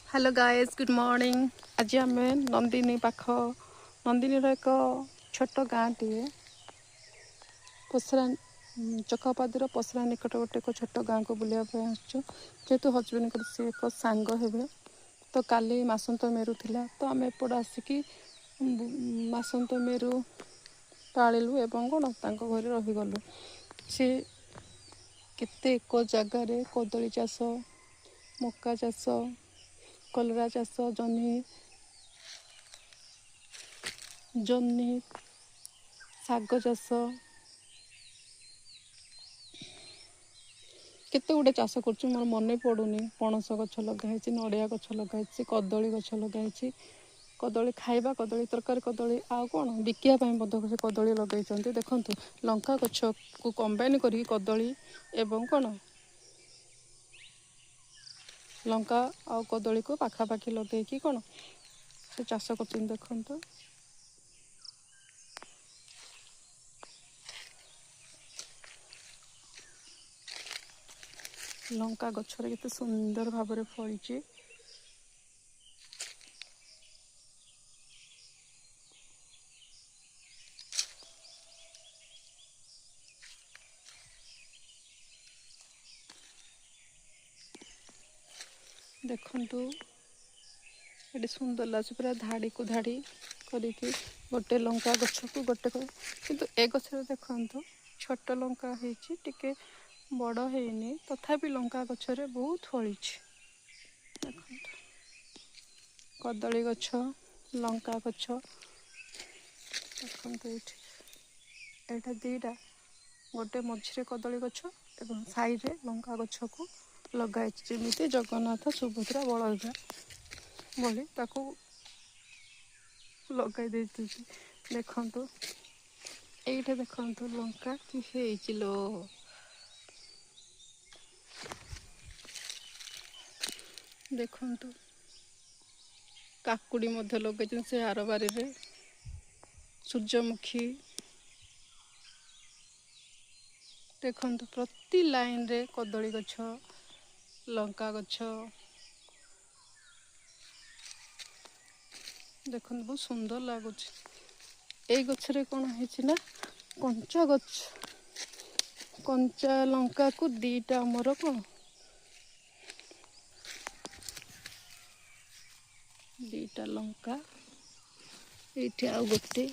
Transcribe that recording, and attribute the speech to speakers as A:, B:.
A: Hello guys good morning. आज आम नंदिनी पाख नंदिनी एक छोट गाँटीए पसरा चकापादर पसरा निकट गोटे एक छोट गाँ को बुलाया जेहेतु हजबैंड सी एक सांग हे तो काली मासंत मेरु थिला तो आम एपट आसिकी मासंत मेरु पालू एवं कौन घरे रहीगलु। सी केते एक जगार कदली चाष मका चाष कलरा चाष जन्नी शाग चाष केते गुड़े चाष कर मोर मन पड़ूनी। पणस गछ लगाई नड़िया गछ लगाई कदली गछ लगाई कदली खाइबा कदली तरकारी कदली आ कौन बिकापी से कदली लगे देखु लंका गछ को कंबाइन कर कदली एवं कौन लंका आ कदली को पाखापाखि लगे कौन से चाष कर देखु लंका गछरे केते सुंदर भाव फली। देखु ये सुंदर लगे पूरा धाड़ी को धाड़ी करके गोटे लंका गछ को गोटे किंतु ए गछ देखु छोट लंका टिके बड़ हैनी तथापि लंका गछरे बहुत फली। देखु कदली गछ लंका गछ देखु ये दीटा गोटे मझे कदली गछ एवं साइड रे लंका गछ को लगाई जमी जगन्नाथ सुभद्रा बलभद्र बोली ताकू लगाई देखु ये देखु लंका कि लो देखु काकुड़ी लगे से आर बारी रे सूर्यमुखी देखु प्रति लाइन रे कदली गछ लंका गछ देखो बहुत सुंदर लगुच। ये गछरे कौन है कंचा गछ कंचा लंका को दीटा आमर कौन दीटा लंका ये आ गोटे